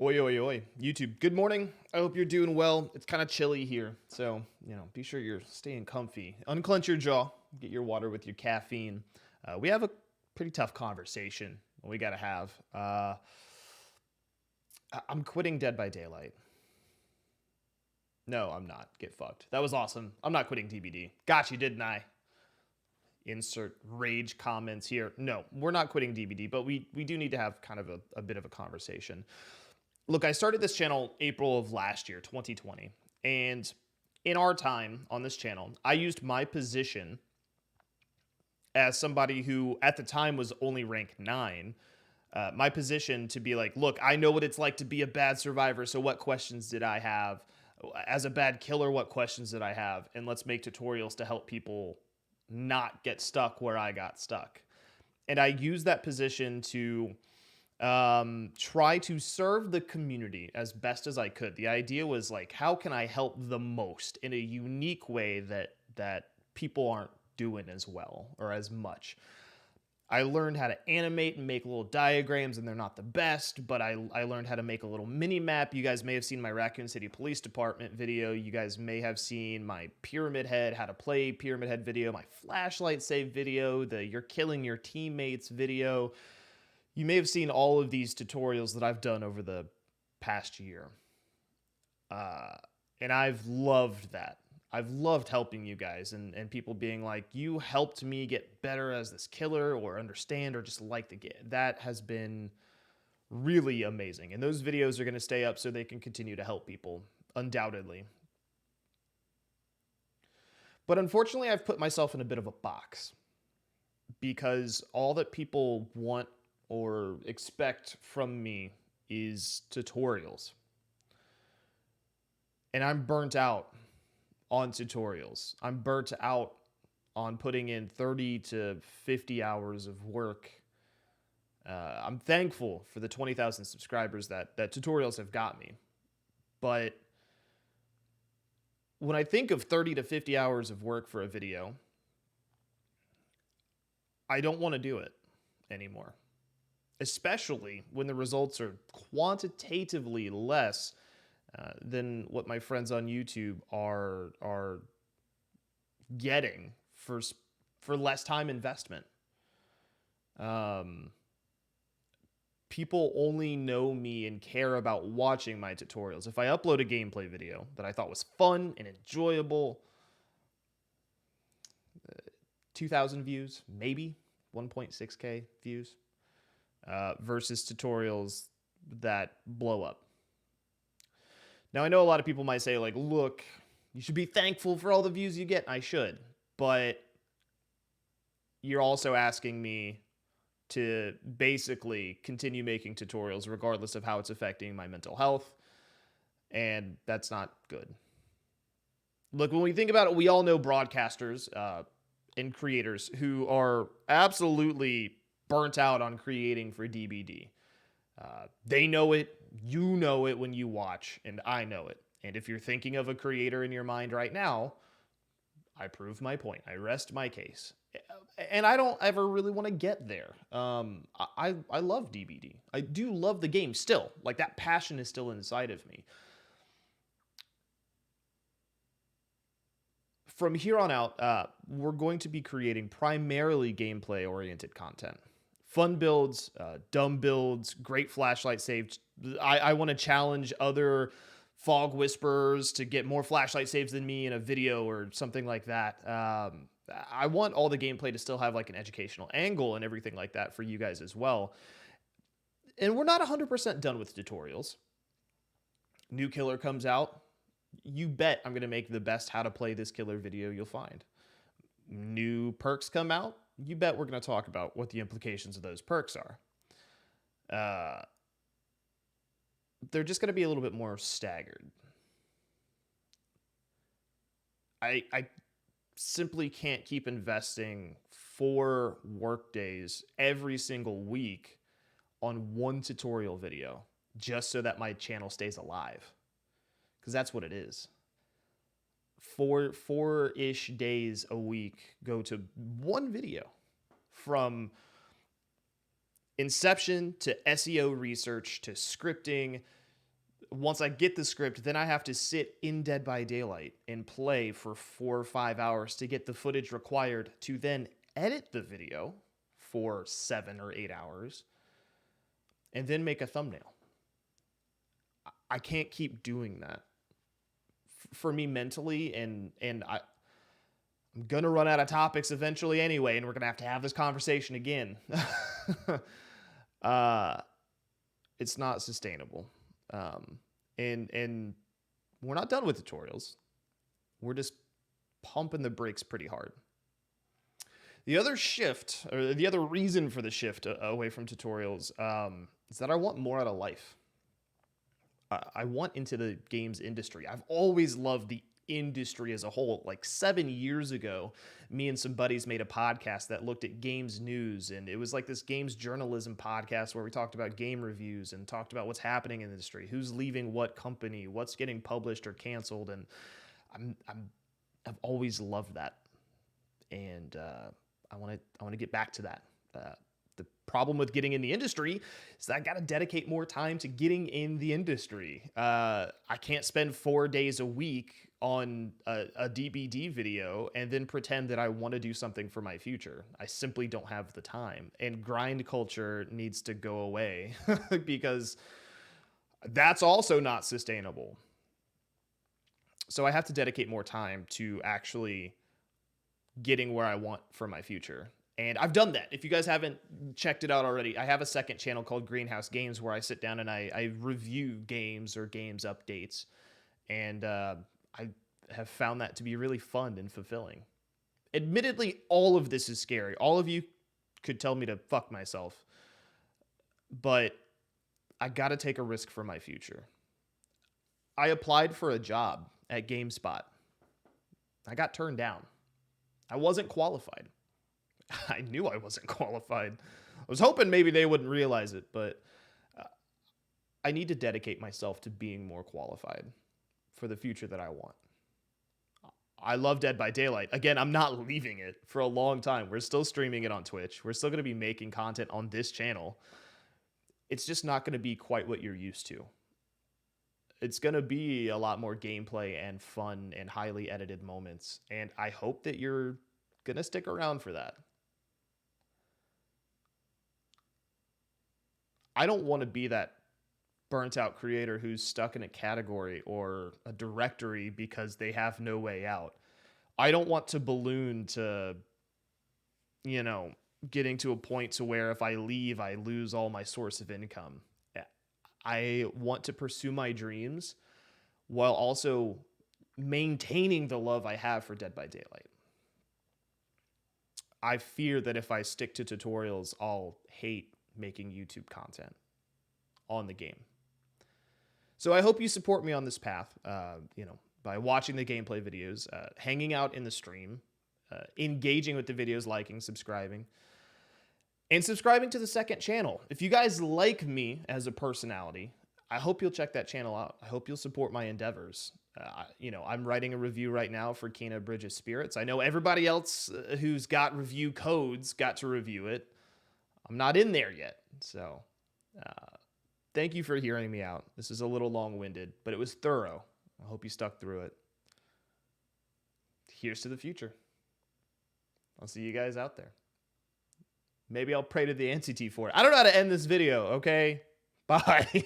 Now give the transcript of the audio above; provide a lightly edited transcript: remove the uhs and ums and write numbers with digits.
Oi, oi, oi. YouTube, good morning. I hope you're doing well. It's kind of chilly here, so, be sure you're staying comfy. Unclench your jaw, get your water with your caffeine. We have a pretty tough conversation we got to have. I'm quitting Dead by Daylight. No, I'm not. Get fucked. That was awesome. I'm not quitting DBD. Got you, didn't I? Insert rage comments here. No, we're not quitting DBD, but we do need to have kind of a bit of a conversation. Look, I started this channel April of last year, 2020. And in our time on this channel, I used my position as somebody who at the time was only rank 9. My position to be like, look, I know what it's like to be a bad survivor. So what questions did I have? As a bad killer, what questions did I have? And let's make tutorials to help people not get stuck where I got stuck. And I use that position to try to serve the community as best as I could. The idea was like, how can I help the most in a unique way that people aren't doing as well or as much? I learned how to animate and make little diagrams, and they're not the best, but I learned how to make a little mini map. You guys may have seen my Raccoon City Police Department video. You guys may have seen my Pyramid Head, how to play Pyramid Head video, my flashlight save video, the you're killing your teammates video. You may have seen all of these tutorials that I've done over the past year. And I've loved that. I've loved helping you guys and people being like, you helped me get better as this killer or understand or just like the game. That has been really amazing. And those videos are going to stay up so they can continue to help people, undoubtedly. But unfortunately, I've put myself in a bit of a box because all that people want or expect from me is tutorials. And I'm burnt out on tutorials. I'm burnt out on putting in 30 to 50 hours of work. I'm thankful for the 20,000 subscribers that tutorials have got me. But when I think of 30 to 50 hours of work for a video, I don't want to do it anymore. Especially when the results are quantitatively less than what my friends on YouTube are getting for less time investment. People only know me and care about watching my tutorials. If I upload a gameplay video that I thought was fun and enjoyable, 2,000 views, maybe 1.6K views, versus tutorials that blow up. Now, I know a lot of people might say, like, look, you should be thankful for all the views you get. I should. But you're also asking me to basically continue making tutorials regardless of how it's affecting my mental health. And that's not good. Look, when we think about it, we all know broadcasters and creators who are absolutely burnt out on creating for DBD. They know it, you know it when you watch, and I know it. And if you're thinking of a creator in your mind right now, I prove my point. I rest my case. And I don't ever really want to get there. I love DBD. I do love the game still. Like, that passion is still inside of me. From here on out, we're going to be creating primarily gameplay-oriented content. Fun builds, dumb builds, great flashlight saves. I want to challenge other fog whisperers to get more flashlight saves than me in a video or something like that. I want all the gameplay to still have like an educational angle and everything like that for you guys as well. And we're not 100% done with tutorials. New killer comes out. You bet I'm going to make the best how to play this killer video you'll find. New perks come out. You bet we're going to talk about what the implications of those perks are. They're just going to be a little bit more staggered. I simply can't keep investing 4 work days every single week on one tutorial video just so that my channel stays alive. Because that's what it is. 4-ish days a week go to one video, from inception to SEO research to scripting once I get the script, then I have to sit in Dead by Daylight and play for 4 or 5 hours to get the footage required to then edit the video for 7 or 8 hours and then make a thumbnail. I can't keep doing that for me mentally, and I'm going to run out of topics eventually anyway, and we're going to have this conversation again. It's not sustainable. And we're not done with tutorials. We're just pumping the brakes pretty hard. The other shift, or the other reason for the shift away from tutorials, is that I want more out of life. I want into the games industry. I've always loved the industry as a whole. Like 7 years ago, me and some buddies made a podcast that looked at games news, and it was like this games journalism podcast where we talked about game reviews and talked about what's happening in the industry, who's leaving what company, what's getting published or canceled, and I've always loved that, and I want to get back to that. The problem with getting in the industry is that I got to dedicate more time to getting in the industry. I can't spend 4 days a week on a DBD video and then pretend that I want to do something for my future. I simply don't have the time. And grind culture needs to go away because that's also not sustainable. So I have to dedicate more time to actually getting where I want for my future. And I've done that. If you guys haven't checked it out already, I have a second channel called Greenhouse Games where I sit down and I review games or games updates. And I have found that to be really fun and fulfilling. Admittedly, all of this is scary. All of you could tell me to fuck myself. But I got to take a risk for my future. I applied for a job at GameSpot. I got turned down. I wasn't qualified. I knew I wasn't qualified. I was hoping maybe they wouldn't realize it, but I need to dedicate myself to being more qualified for the future that I want. I love Dead by Daylight. Again, I'm not leaving it for a long time. We're still streaming it on Twitch. We're still going to be making content on this channel. It's just not going to be quite what you're used to. It's going to be a lot more gameplay and fun and highly edited moments, and I hope that you're going to stick around for that. I don't want to be that burnt out creator who's stuck in a category or a directory because they have no way out. I don't want to balloon to, getting to a point to where if I leave, I lose all my source of income. I want to pursue my dreams while also maintaining the love I have for Dead by Daylight. I fear that if I stick to tutorials, I'll hate making YouTube content on the game. So I hope you support me on this path, by watching the gameplay videos, hanging out in the stream, engaging with the videos, liking, subscribing, and subscribing to the second channel. If you guys like me as a personality, I hope you'll check that channel out. I hope you'll support my endeavors. I'm writing a review right now for Kena Bridge of Spirits. I know everybody else who's got review codes got to review it. I'm not in there yet. So thank you for hearing me out. This is a little long-winded, but it was thorough. I hope you stuck through it. Here's to the future. I'll see you guys out there. Maybe I'll pray to the NCT for it. I don't know how to end this video, okay? Bye.